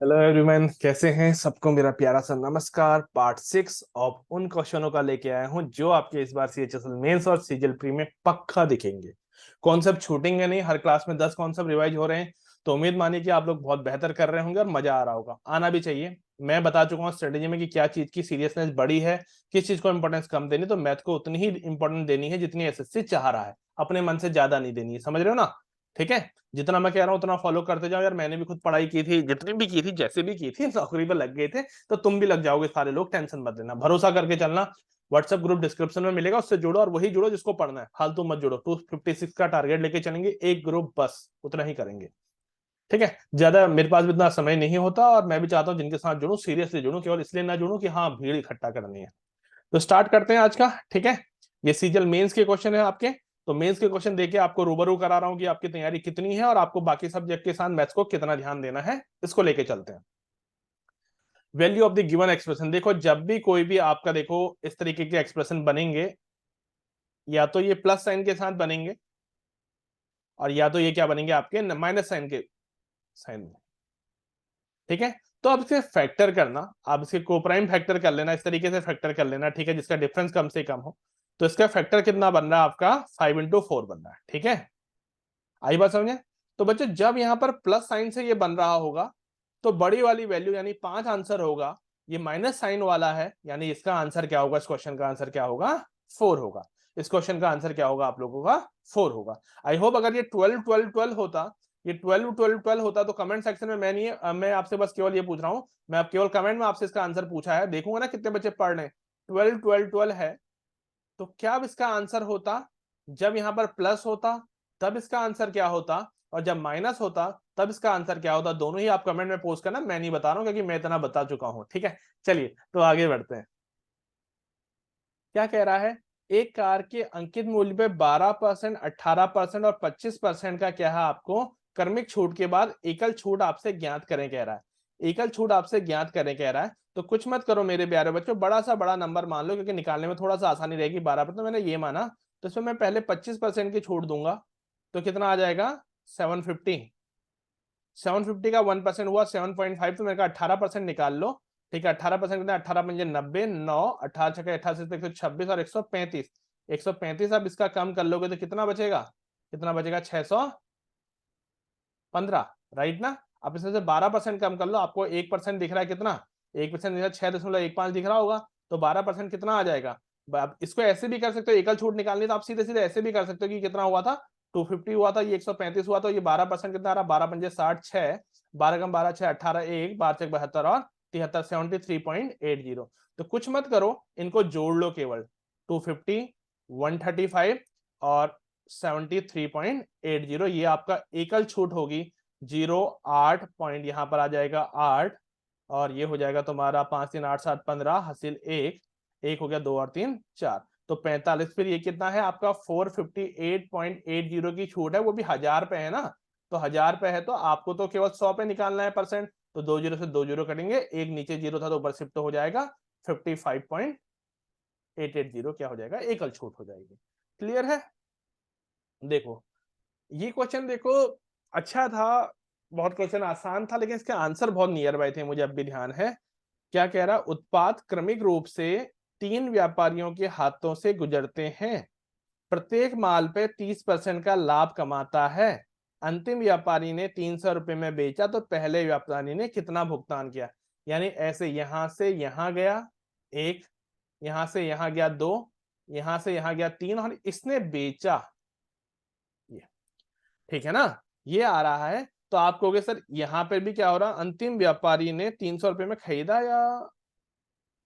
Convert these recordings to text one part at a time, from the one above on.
Hello everyone, कैसे हैं? सबको मेरा प्यारा सा नमस्कार। पार्ट 6 ऑफ उन क्वेश्चनों का लेके आया हूं जो आपके इस बार सीएचएसएल मेंस और सीजीएल प्री में पक्का दिखेंगे। कॉन्सेप्ट छूटेंगे नहीं। हर क्लास में 10 कॉन्सेप्ट रिवाइज हो रहे हैं, तो उम्मीद मानिए कि आप लोग बहुत बेहतर कर रहे होंगे और मजा आ रहा होगा। आना भी चाहिए। मैं बता चुका हूँ स्ट्रेटेजी में कि क्या चीज की सीरियसनेस बड़ी है, किस चीज को इंपॉर्टेंस कम देनी। तो मैथ को उतनी ही इंपॉर्टेंट देनी है जितनी एसएससी चाह रहा है, अपने मन से ज्यादा नहीं देनी है। समझ रहे हो ना? ठीक है, जितना मैं कह रहा हूँ उतना फॉलो करते जाओ यार। मैंने भी खुद पढ़ाई की थी, जितनी भी की थी, जैसे भी की थी, नौकरी पे लग गए थे, तो तुम भी लग जाओगे सारे लोग। टेंशन मत लेना, भरोसा करके चलना। व्हाट्सएप ग्रुप डिस्क्रिप्शन में मिलेगा, उससे जुड़ो और वही जुड़ो जिसको पढ़ना है। फालतू मत जुड़ो। 256 का टारगेट लेके चलेंगे, एक ग्रुप बस, उतना ही करेंगे। ठीक है, ज्यादा मेरे पास भी इतना समय नहीं होता, और मैं भी चाहता हूँ जिनके साथ जुड़ूं सीरियसली जुड़ूं, केवल इसलिए ना जुड़ूं कि हाँ भीड़ इकट्ठा करनी है। तो स्टार्ट करते हैं आज का। ठीक है, ये सीजल मेंस के क्वेश्चन है आपके। तो मेंस के क्वेश्चन देके आपको रूबरू करा रहा हूं कि आपकी तैयारी कितनी है और आपको बाकी सब्जेक्ट के साथ मैथ्स को कितना ध्यान देना है, इसको लेके चलते हैं। Value of the given expression. देखो, जब भी कोई भी आपका, देखो इस तरीके के एक्सप्रेशन बनेंगे, या तो ये प्लस साइन के साथ बनेंगे, और या तो ये क्या बनेंगे आपके माइनस साइन के साइन में। ठीक है, तो अब इसे फैक्टर करना, आप इसके कोप्राइम फैक्टर कर लेना, इस तरीके से फैक्टर कर लेना। ठीक है, जिसका डिफरेंस कम से कम हो। तो इसका फैक्टर कितना बन रहा है आपका? 5 into 4 बन रहा है। ठीक है, आई बात समझे? तो बच्चों, जब यहां पर प्लस साइन से ये बन रहा होगा, तो बड़ी वाली वैल्यू यानी 5 आंसर होगा। ये माइनस साइन वाला है, यानी इसका आंसर क्या होगा? इस क्वेश्चन का आंसर क्या होगा? 4 होगा। इस क्वेश्चन का आंसर क्या होगा आप लोगों का? 4 होगा। आई होप अगर ये 12 12 12 होता, ये 12 12 12 होता, तो कमेंट सेक्शन में मैं नहीं, मैं आपसे बस केवल ये पूछ रहा हूं, मैं अब केवल कमेंट में आपसे इसका आंसर पूछा है, देखूंगा ना कितने बच्चे पढ़ रहे हैं। 12 12 12 है, तो क्या अब इसका आंसर होता? जब यहां पर प्लस होता तब इसका आंसर क्या होता, और जब माइनस होता तब इसका आंसर क्या होता? दोनों ही आप कमेंट में पोस्ट करना, मैं नहीं बता रहा हूं क्योंकि मैं इतना बता चुका हूं। ठीक है, चलिए तो आगे बढ़ते हैं। क्या कह रहा है? एक कार के अंकित मूल्य पे 12%, 18% और 25% का क्या है आपको क्रमिक छूट के बाद एकल छूट आपसे ज्ञात करें कह रहा है। एकल छूट आपसे ज्ञात करें कह रहा है। तो कुछ मत करो मेरे प्यारे बच्चों, बड़ा सा बड़ा नंबर मान लो, क्योंकि निकालने में थोड़ा सा आसानी रहेगी। 12% तो मैंने ये माना, तो इसमें मैं पहले 25% की छूट दूंगा। तो कितना आ जाएगा? 750। 750 का 1% हुआ 7.5, तो मेरे का 18% निकाल लो। ठीक है, 18% कितना? 18×5 = 90, 9, 18×6 = 126 और 135। 135 अब इसका कम कर लोगे तो कितना बचेगा? कितना बचेगा? 615, राइट ना? अब इसमें से 12% कम कर लो, आपको 1% दिख रहा है। कितना? 1% दिख रहा है, 6.15 दिख रहा होगा। तो 12% कितना आ जाएगा? अब इसको ऐसे भी कर सकते हो, एकल छूट निकालनी तो आप सीधे सीधे ऐसे भी कर सकते हो कि कितना हुआ था? 250 हुआ था, ये 135 हुआ, तो ये 12% कितना आ रहा? 12×5 = 60, 6, 12 × 12 6, 18, 1, 12×6 = 72 और 73, 73.80। तो कुछ मत करो, इनको जोड़ लो केवल। 250, 135 और 73.80, ये आपका एकल छूट होगी। 08 पॉइंट यहाँ पर आ जाएगा 8, और ये हो जाएगा तुम्हारा 5 3 8 7 15 हासिल 1, 1 हो गया, 2 और 3 4, तो 45। फिर ये कितना है आपका? 458.80 की छूट है, वो भी 1000 पे है ना। तो 1000 पे है, तो आपको तो केवल 100 पे निकालना है परसेंट। तो 2 जीरो से 2 जीरो कटेंगे, एक नीचे जीरो था तो ऊपर शिफ्ट हो जाएगा। 55.880 क्या हो जाएगा? एकल छूट हो जाएगी। क्लियर है? देखो, ये क्वेश्चन देखो, अच्छा था, बहुत क्वेश्चन आसान था, लेकिन इसके आंसर बहुत नियर बाय थे, मुझे अब भी ध्यान है। क्या कह रहा? उत्पाद क्रमिक रूप से 3 व्यापारियों के हाथों से गुजरते हैं, प्रत्येक माल पे 30% का लाभ कमाता है। अंतिम व्यापारी ने 300 रुपए में बेचा, तो पहले व्यापारी ने कितना भुगतान किया? यानी ऐसे यहां से यहां गया एक, यहां से यहां गया दो, यहां से यहां गया तीन, और इसने बेचा ये। ठीक है ना? ये आ रहा है। तो आप कहोगे सर यहां पर भी क्या हो रहा? अंतिम व्यापारी ने 300 रुपए में खरीदा या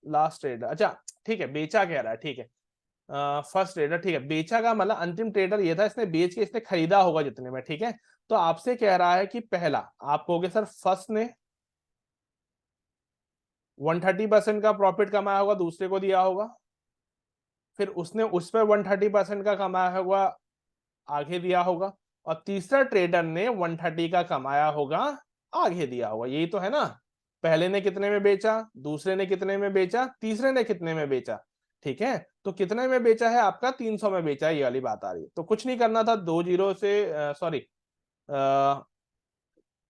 लास्ट ट्रेडर? अच्छा ठीक है, बेचा कह रहा है। ठीक है, फर्स्ट ट्रेडर। ठीक है, बेचा का मतलब अंतिम ट्रेडर ये था, इसने बेच के इसने खरीदा होगा जितने में। ठीक है, तो आपसे कह रहा है कि पहला, आप कहोगे सर फर्स्ट ने 130% का प्रॉफिट कमाया होगा, दूसरे को दिया होगा। फिर उसने उस पर 130% का कमाया होगा, आगे दिया होगा। और तीसरा ट्रेडर ने 130 का कमाया होगा, आगे दिया होगा। यही तो है ना? पहले ने कितने में बेचा, दूसरे ने कितने में बेचा, तीसरे ने कितने में बेचा। ठीक है, तो कितने में बेचा है आपका? 300 में बेचा है, ये वाली बात आ रही है। तो कुछ नहीं करना था, 2 जीरो से सॉरी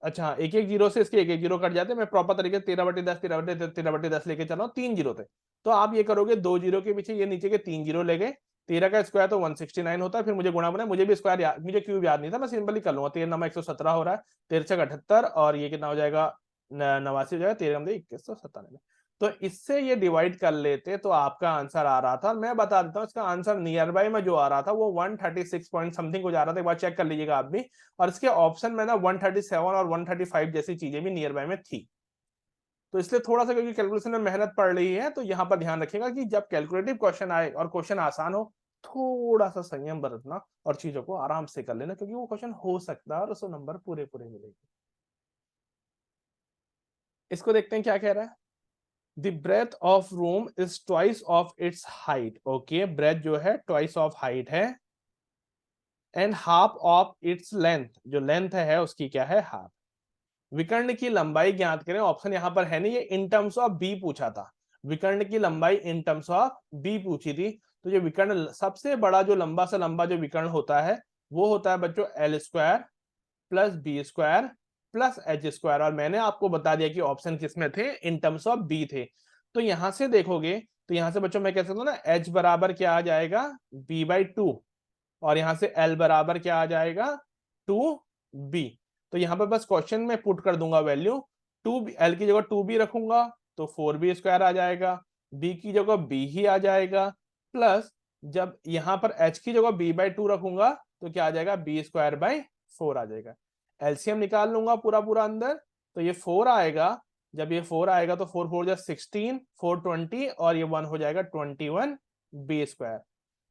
अच्छा, एक एक जीरो से इसके एक एक जीरो कट जाते हैं। मैं प्रॉपर तरीके 13/10 13/10 13/10 लेके चल रहा हूँ, 3 जीरो थे। तो आप ये करोगे, 2 जीरो के पीछे ये नीचे के 3 जीरो ले गए, 13 का स्क्वायर तो 169 होता है, फिर मुझे गुणा बना, मुझे भी स्क्वायर याद, मुझे क्यूब याद नहीं था, मैं सिंपली कर लूंगा। 13 नमा 117 हो रहा है, 13 78 और ये कितना हो जाएगा, 89 हो जाएगा, 13 2197। तो इससे ये डिवाइड कर लेते तो आपका आंसर आ रहा था। मैं बता देता हूँ इसका आंसर नियर बाय में जो आ रहा था वो 136 पॉइंट समथिंग को जा रहा था, एक बार चेक कर लीजिएगा आप भी। और इसके ऑप्शन में ना 137 और 135 जैसी चीजें भी नियर बाय में थी। तो इसलिए थोड़ा सा, क्योंकि कैलकुलेशन में मेहनत पड़ रही है, तो यहाँ पर ध्यान रखिएगा कि जब कैलकुलेटिव क्वेश्चन आए और क्वेश्चन आसान हो, थोड़ा सा संयम बरतना और चीजों को आराम से कर लेना, क्योंकि वो क्वेश्चन हो सकता है और उसको नंबर पूरे पूरे मिलेंगे। इसको देखते हैं क्या कह रहा है। The breadth of room is twice of its height. Okay, breadth जो है twice of height है, and half of its length, जो length है उसकी क्या है, half। विकर्ण की लंबाई ज्ञात करें। ऑप्शन यहां पर है नहीं, ये इन टर्म्स ऑफ बी पूछा था। विकर्ण की लंबाई इन टर्म्स ऑफ बी पूछी थी। तो ये विकर्ण, सबसे बड़ा जो लंबा से लंबा जो विकर्ण होता है वो होता है बच्चों L square plus B square plus H square. और मैंने आपको बता दिया कि ऑप्शन किसमें थे, इन टर्म्स ऑफ बी थे। तो यहां से देखोगे तो यहां से बच्चों मैं कह सकता हूं ना, एच बराबर क्या आ जाएगा, b/2। और यहां से एल बराबर क्या आ जाएगा, 2b। तो यहां पर बस क्वेश्चन में पुट कर दूंगा वैल्यू, 2 एल की जगह 2b रखूंगा तो 4b स्क्वायर आ जाएगा, b की जगह b ही आ जाएगा, प्लस जब यहां पर h की जगह b/2 रखूंगा तो क्या आ जाएगा, b²/4 आ जाएगा। एलसीएम निकाल लूंगा पूरा पूरा अंदर, तो ये 4 आएगा। जब ये 4 आएगा तो 4 4 16, 420 और ये 1 हो जाएगा 21b²।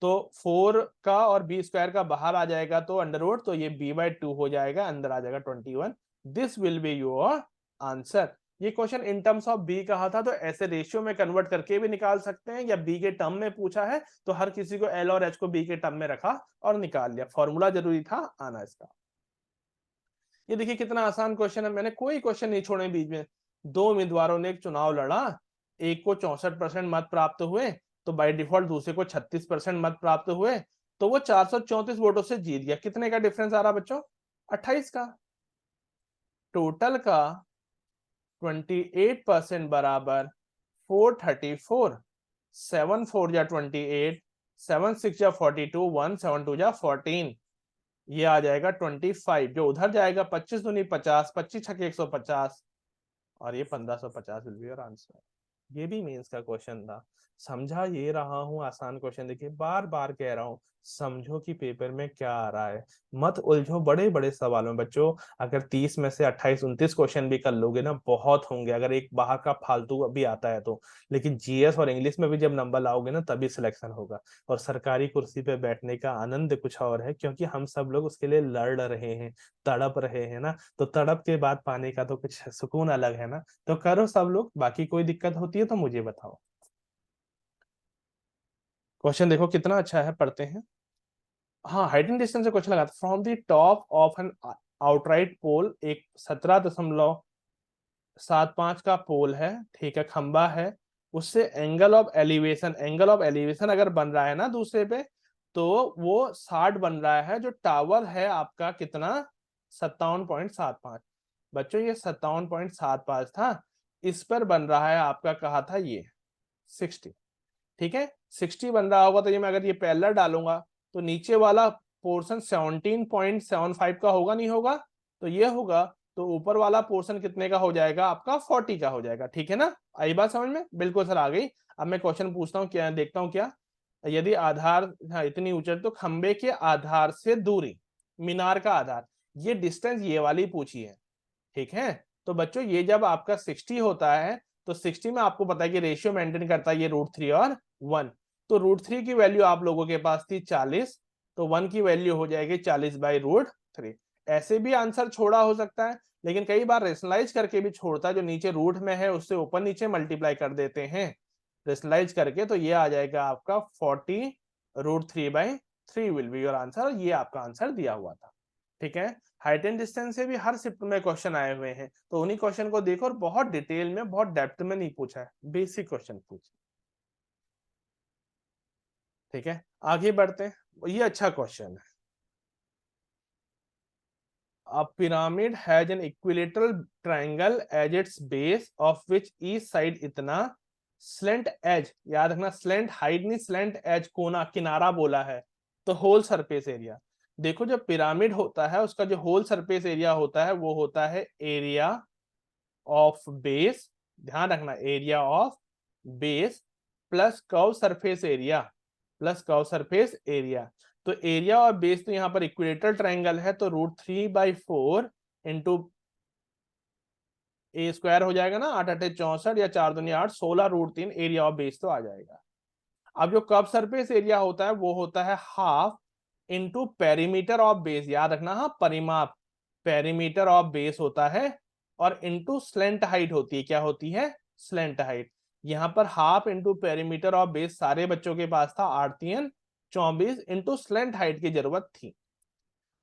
तो 4 का और बी स्क्वायर का बाहर आ जाएगा तो अंडर रूट, तो ये b/2 हो जाएगा, अंदर आ जाएगा 21। This will be your answer. ये question in terms of B कहा था, तो ऐसे रेशियो में कन्वर्ट करके भी निकाल सकते हैं, या बी के टर्म में पूछा है तो हर किसी को एल और एच को बी के टर्म में रखा और निकाल लिया। फॉर्मूला जरूरी था आना इसका। ये देखिए कितना आसान क्वेश्चन है, मैंने कोई क्वेश्चन नहीं छोड़े बीच में। दो उम्मीदवारों ने एक चुनाव लड़ा, एक को 64% मत प्राप्त हुए, तो बाय डिफॉल्ट दूसरे को 36% मत प्राप्त हुए, तो वो 434 वोटों से जीत गया। कितने का डिफरेंस आ रहा बच्चों, 28 का। टोटल का 28% बराबर 434। 7 4 जा 28, 7 6 जा 42, 1 7 2 जा 14, ये आ जाएगा 25। जो उधर जाएगा 25 दूनी 50, 25 छके 150 और ये 1550 विल बी योर आंसर। ये भी मेंस का क्वेश्चन था। समझा ये रहा हूं आसान क्वेश्चन। देखिए बार बार कह रहा हूं, समझो कि पेपर में क्या आ रहा है, मत उलझो बड़े बड़े सवालों में बच्चों। अगर 30 में से 28 29 क्वेश्चन भी कर लोगे ना, बहुत होंगे, अगर एक बाहर का फालतू अभी आता है तो। लेकिन जीएस और इंग्लिश में भी जब नंबर लाओगे ना, तभी सिलेक्शन होगा। और सरकारी कुर्सी पे बैठने का आनंद कुछ और है, क्योंकि हम सब लोग उसके लिए लड़ रहे हैं, तड़प रहे हैं ना। तो तड़प के बाद पाने का तो कुछ सुकून अलग है ना। तो करो सब लोग, बाकी कोई दिक्कत होती है तो मुझे बताओ। क्वेश्चन देखो कितना अच्छा है, पढ़ते हैं। हाँ, हाइट एंड डिस्टेंस से क्वेश्चन लगा था। From the top of an outright pole, एक 17.75 का पोल है, ठीक है, खंबा है, उससे angle of elevation, angle of elevation अगर बन रहा है ना दूसरे पे, तो वो 60 बन रहा है। जो टावर है आपका कितना, 57.75। बच्चों ये 57.75 था, इस पर बन रहा है आपका, कहा था ये 60, ठीक है। 60 बन रहा होगा तो ये मैं अगर ये पैरेलल डालूंगा तो नीचे वाला पोर्शन 17.75 का होगा, नहीं होगा, तो ये होगा। तो ऊपर वाला पोर्शन कितने का हो जाएगा आपका, 40 का हो जाएगा, ठीक है ना। आई बात समझ में, बिल्कुल सर आ गई। अब मैं क्वेश्चन पूछता हूँ, क्या देखता हूँ क्या। यदि आधार, हाँ इतनी ऊंचाई, तो खंबे के आधार से दूरी, मीनार का आधार, ये डिस्टेंस ये वाली पूछी है, ठीक है। तो बच्चों ये जब आपका 60 होता है, तो 60 में आपको पता है कि रेशियो मेंटेन करता है ये √3 और 1। तो √3 की वैल्यू आप लोगों के पास थी 40, तो 1 की वैल्यू हो जाएगी 40/√3। ऐसे भी आंसर छोड़ा हो सकता है, लेकिन कई बार रेशनलाइज करके भी छोड़ता है, जो नीचे रूट में है उससे ऊपर नीचे मल्टीप्लाई कर देते हैं रेशनलाइज करके। तो ये आ जाएगा आपका 40√3/3 विल बी योर आंसर। ये आपका आंसर दिया हुआ था, ठीक है। हाइट एंड डिस्टेंस से भी हर शिफ्ट में क्वेश्चन आए हुए हैं, तो उन्हीं क्वेश्चन को देखो, और बहुत डिटेल में बहुत डेप्थ में नहीं पूछा है, बेसिक क्वेश्चन पूछे, ठीक है। आगे बढ़ते हैं, ये अच्छा क्वेश्चन है। A pyramid has an equilateral triangle as its base of which each side इतना slant edge, याद रखना slant height नहीं slant edge, कोना किनारा बोला है, तो होल सरफेस एरिया। देखो जो पिरामिड होता है उसका जो होल सरफेस एरिया होता है वो होता है एरिया ऑफ बेस, ध्यान रखना area of base plus curve surface area, plus curve surface area. तो एरिया और बेस तो यहाँ पर इक्वेटर ट्रायंगल है, तो √3/4 इंटू ए स्क्वायर हो जाएगा ना, 8 8 64 या 4 दूनी 8, 16√3 एरिया ऑफ बेस तो आ जाएगा। अब जो कर्व सरफेस एरिया होता है वो होता है half into perimeter of base, याद रखना, हाँ परिमाप, पेरीमीटर ऑफ बेस होता है, और इंटू स्लेंट हाइट होती है, क्या होती है, स्लेंट हाइट। यहाँ पर half into perimeter of base सारे बच्चों के पास था, 8×3 = 24 इंटू स्लेंट हाइट की जरूरत थी।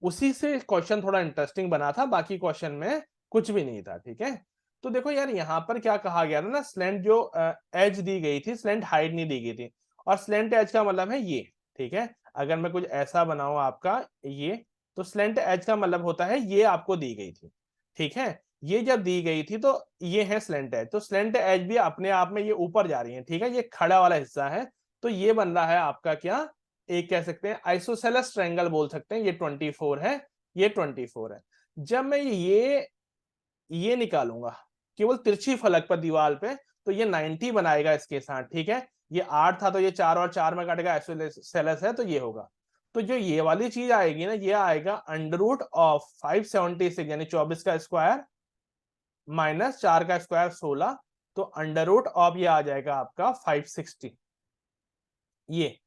उसी से क्वेश्चन थोड़ा इंटरेस्टिंग बना था, बाकी क्वेश्चन में कुछ भी नहीं था, ठीक है। तो देखो यार यहाँ पर क्या कहा गया था ना, स्लेंट जो एज दी गई थी, स्लेंट हाइट नहीं दी गई थी, और स्लेंट एज का मतलब है ये, ठीक है। अगर मैं कुछ ऐसा बनाऊं आपका ये, तो स्लेंट एज का मतलब होता है ये आपको दी गई थी, ठीक है। ये जब दी गई थी तो ये है स्लेंट एज, तो स्लेंट एज भी अपने आप में ये ऊपर जा रही है, ठीक है, ये खड़ा वाला हिस्सा है, तो ये बन रहा है आपका क्या, एक कह सकते हैं आइसोसेलेस ट्रायंगल बोल सकते हैं, ये 24 है, ये 24 है। जब मैं ये निकालूंगा केवल तिरछी फलक पर दीवार पे, तो ये 90 बनाएगा इसके साथ, ठीक है। ये 8 था तो ये 4 और 4 में कटेगा, आइसोसेलेस है तो ये होगा। तो जो ये वाली चीज आएगी ना, ये आएगा √576 यानी 24 का स्क्वायर माइनस 4 का स्क्वायर 16, तो √, ये आ जाएगा आपका 560। ये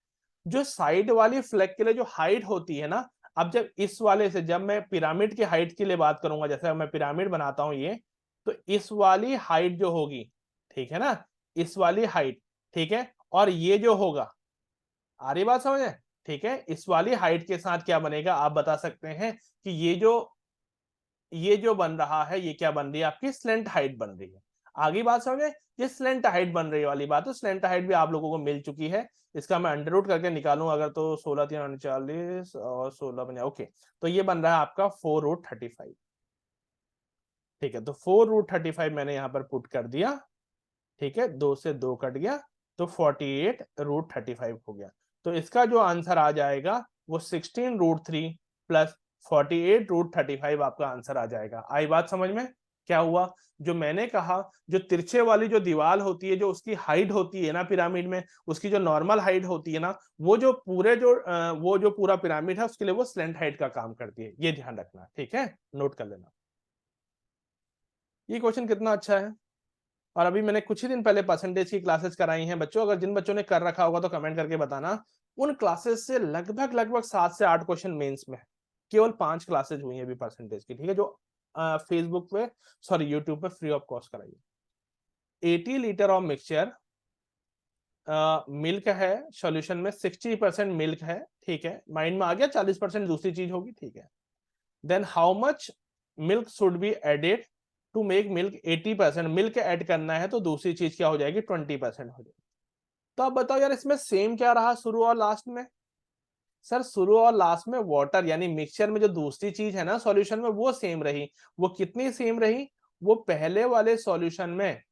जो साइड वाली फ्लैग के लिए जो हाइट होती है ना, अब जब इस वाले से, जब मैं पिरामिड की हाइट के लिए बात करूंगा, जैसे मैं पिरामिड बनाता हूं ये, तो इस वाली हाइट जो होगी, ठीक है ना, इस वाली हाइट, ठीक है, और ये जो होगा, आ रही बात समझ में, ठीक है, इस वाली हाइट के साथ क्या बनेगा, आप बता सकते हैं कि ये जो बन रहा है, ये क्या बन रही है, आपकी स्लेंट हाइट बन रही है। आगे बात समझे, ये स्लेंट हाइट बन रही वाली बात, तो स्लेंट हाइट भी आप लोगों को मिल चुकी है। इसका मैं अंडर करके निकालूं अगर, तो 16×3 = 49 और 16 बने, ओके। तो ये बन रहा है आपका 4√35, ठीक है। तो 4√35 मैंने यहाँ पर पुट कर दिया, ठीक है, 2 से 2 कट गया, तो 48√35 हो गया। तो इसका जो आंसर आ जाएगा वो 16√3 प्लस 48√35 आपका आंसर आ जाएगा। आई बात समझ में, क्या हुआ, जो मैंने कहा, जो तिरछे वाली जो दीवार होती है, जो उसकी हाइट होती है ना पिरामिड में, उसकी जो नॉर्मल हाइट होती है ना, वो जो पूरा पिरामिड है उसके लिए वो स्लेंट हाइट का काम करती है, ये ध्यान रखना, ठीक है, नोट कर लेना। ये क्वेश्चन कितना अच्छा है। और अभी मैंने कुछ ही दिन पहले परसेंटेज की क्लासेस कराई हैं बच्चों, अगर जिन बच्चों ने कर रखा होगा तो कमेंट करके बताना। उन क्लासेस से लगभग लगभग 7 से 8 क्वेश्चन मेंस में, केवल 5 क्लासेस हुई हैं अभी परसेंटेज की, ठीक है, जो फेसबुक पे, सॉरी यूट्यूब पे फ्री ऑफ कॉस्ट कराई है। 80 लीटर ऑफ मिक्सचर, मिल्क है सॉल्यूशन में, 60% मिल्क है, ठीक है, माइंड में आ गया, 40% दूसरी चीज होगी, ठीक है। Then how much milk should be added to make milk 80%, milk add करना है तो दूसरी चीज क्या हो जाएगी, 20% हो जाएगी। तो आप बताओ यार इसमें सेम क्या रहा शुरू और लास्ट में, सर शुरू और लास्ट में वाटर यानी मिक्सचर में जो दूसरी चीज है ना सॉल्यूशन में, वो सेम रही। वो कितनी सेम रही, वो पहले वाले सॉल्यूशन में,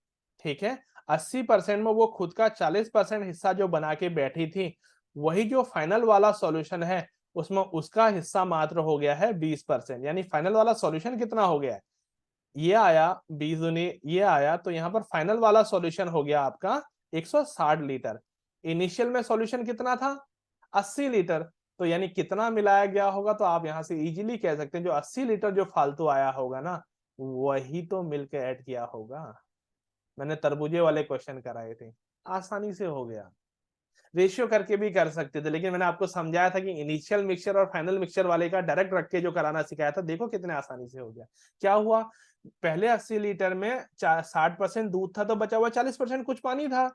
ठीक है, 80% में वो खुद का 40% हिस्सा जो बना के बैठी थी, वही जो फाइनल वाला सॉल्यूशन है उसमें उसका हिस्सा मात्र हो गया है 20%, यानी फाइनल वाला सॉल्यूशन कितना हो गया है, ये आया 20 दूनी ये आया, तो यहाँ पर फाइनल वाला सॉल्यूशन हो गया आपका 160 लीटर। इनिशियल में सॉल्यूशन कितना था, 80 लीटर, तो यानी कितना मिलाया गया होगा, तो आप यहां से इजीली कह सकते हैं जो 80 लीटर जो फालतू आया होगा ना, वही तो मिल्क ऐड किया होगा। मैंने तरबूजे वाले क्वेश्चन कराए थे, आसानी से हो गया। रेशियो करके भी कर सकते थे, लेकिन मैंने आपको समझाया था कि इनिशियल मिक्सचर और फाइनल मिक्सचर वाले का डायरेक्ट रख के जो कराना सिखाया था, देखो कितने आसानी से हो गया। क्या हुआ, पहले 80 लीटर में 60% दूध था, तो बचा हुआ 40% कुछ पानी था।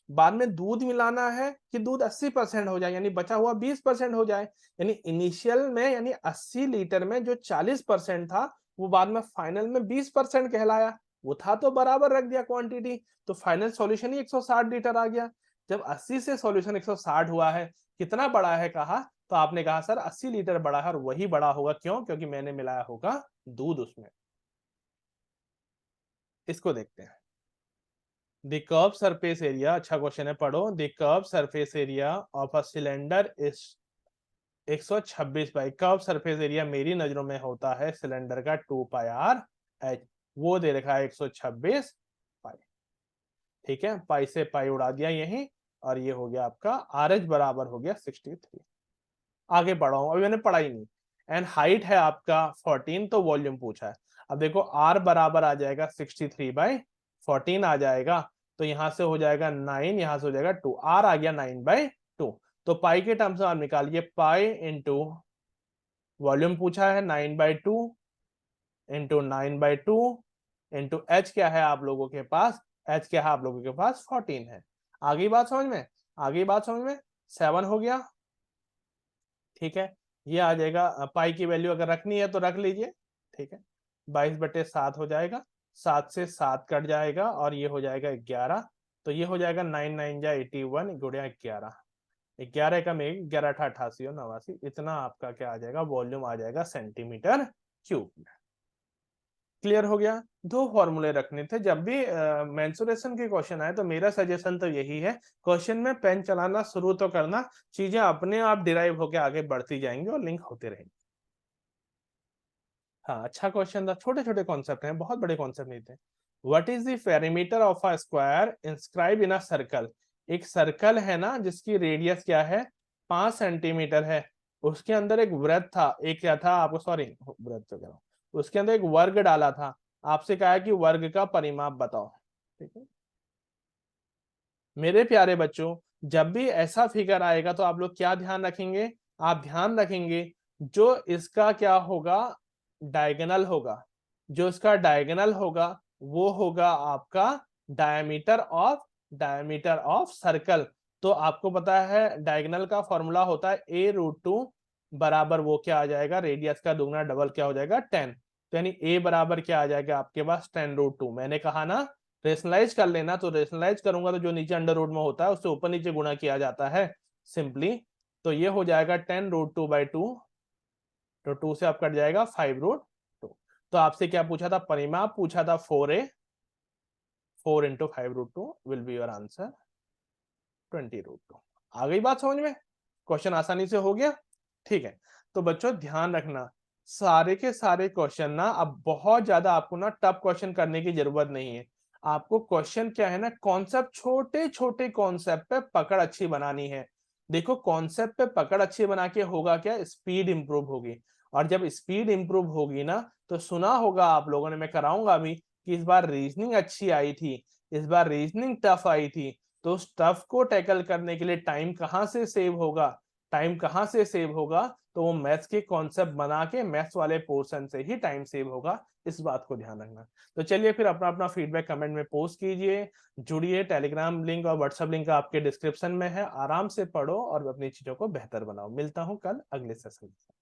बाद में दूध मिलाना है कि दूध 80% हो जाए, यानी बचा हुआ 20% हो जाए। यानी इनिशियल में, यानी 80 लीटर में जो 40% था, वो बाद में फाइनल में 20% कहलाया। वो था तो बराबर रख दिया क्वांटिटी, तो फाइनल सॉल्यूशन ही 160 लीटर आ गया। जब 80 से सॉल्यूशन 160 हुआ है, कितना बड़ा है कहा, तो आपने कहा सर 80 लीटर बड़ा है, और वही बड़ा होगा क्यों? क्योंकि मैंने मिलाया होगा दूध उसमें। इसको देखते हैं। द कर्व सरफेस एरिया, अच्छा क्वेश्चन है, पढ़ो। The curve surface area of a cylinder is 126 by, curve surface area मेरी नजरों में होता है सिलेंडर का 2 पाई आर एच, वो दे रखा है 126 पाई। ठीक है, पाई से पाई उड़ा दिया यही, और ये हो गया आपका आर एच बराबर हो गया 63। आगे बढ़ा हूं, अभी मैंने पढ़ा ही नहीं। एंड हाइट है आपका 14, तो वॉल्यूम पूछा है। अब देखो आर बराबर आ जाएगा 63 बाई 14 आ जाएगा, तो यहां से हो जाएगा 9, यहां से हो जाएगा 2, आर आ गया 9/2। तो पाई के टर्म्स में आप निकालिए, पाई इंटू वॉल्यूम पूछा है 9/2 इंटू 9/2 इंटू एच क्या है आप लोगों के पास, एच क्या है आप लोगों के पास 14 है। आगे बात समझ में, आगे बात समझ में, 7 हो गया। ठीक है, ये आ जाएगा, पाई की वैल्यू अगर रखनी है तो रख लीजिए। ठीक है, 22/7 हो जाएगा, 7 से 7 कट जाएगा, और ये हो जाएगा 11। तो ये हो जाएगा 9 9 जा 81 गुणिया 11, 11 का में 11 88 और 89, इतना आपका क्या आ जाएगा, वॉल्यूम आ जाएगा सेंटीमीटर क्यूब में। क्लियर हो गया? दो फॉर्मूले रखने थे। जब भी मेंसुरेशन के क्वेश्चन आए तो मेरा सजेशन तो यही है, क्वेश्चन में पेन चलाना शुरू तो करना, चीजें अपने आप डिराइव होकर आगे बढ़ती जाएंगी और लिंक होते रहेंगे। हाँ, अच्छा क्वेश्चन था, छोटे छोटे कॉन्सेप्ट हैं, बहुत बड़े कॉन्सेप्ट नहीं थे। What is the perimeter of a square inscribe in a circle? एक सर्कल है ना जिसकी रेडियस क्या है, 5 सेंटीमीटर है, उसके अंदर एक वृत्त था, एक क्या था आपको, सॉरी वृत्त तो कह रहा हूं, उसके अंदर एक वर्ग डाला था, आपसे कहा है कि वर्ग का परिमाप बताओ। ठीक है मेरे प्यारे बच्चों, जब भी ऐसा फिगर आएगा तो आप लोग क्या ध्यान रखेंगे, आप ध्यान रखेंगे जो इसका क्या होगा, डायगोनल होगा, जो इसका डायगोनल होगा वो होगा आपका डायमीटर ऑफ सर्कल। तो आपको पता है डायगोनल का फॉर्मूला होता है a√2 बराबर वो क्या आ जाएगा, रेडियस का दुगना डबल क्या हो जाएगा 10। तो यानी a बराबर क्या आ जाएगा आपके पास 10√2। मैंने कहा ना रेशनलाइज कर लेना, तो रेशनलाइज करूंगा तो जो नीचे अंडर रूट में होता है उससे ऊपर नीचे गुणा किया जाता है सिंपली। तो ये हो जाएगा 10√2/2, तो 2 से आप कट जाएगा 5√2। तो आपसे क्या पूछा था, परिमाप पूछा था 4a, 4 into 5√2 will be your answer 20√2। आ गई बात समझ में? क्वेश्चन आसानी से हो गया। ठीक है, तो बच्चों ध्यान रखना, सारे के सारे क्वेश्चन ना अब बहुत ज्यादा आपको ना टफ क्वेश्चन करने की जरूरत नहीं है। आपको क्वेश्चन क्या है ना, कॉन्सेप्ट, छोटे छोटे कॉन्सेप्ट पे पकड़ अच्छी बनानी है। देखो कॉन्सेप्ट पे पकड़ अच्छी बना के होगा क्या, स्पीड इंप्रूव होगी, और जब स्पीड इंप्रूव होगी ना, तो सुना होगा आप लोगों ने, मैं कराऊंगा अभी, कि इस बार रीजनिंग अच्छी आई थी, इस बार रीजनिंग टफ आई थी। तो उस टफ को टैकल करने के लिए टाइम कहाँ से सेव होगा, टाइम कहाँ से सेव होगा, तो वो मैथ्स के कॉन्सेप्ट बना के मैथ्स वाले पोर्शन से ही टाइम सेव होगा, इस बात को ध्यान रखना। तो चलिए फिर अपना अपना फीडबैक कमेंट में पोस्ट कीजिए, जुड़िए, टेलीग्राम लिंक और व्हाट्सएप लिंक आपके डिस्क्रिप्शन में है, आराम से पढ़ो और अपनी चीजों को बेहतर बनाओ। मिलता हूं कल अगले सेशन में।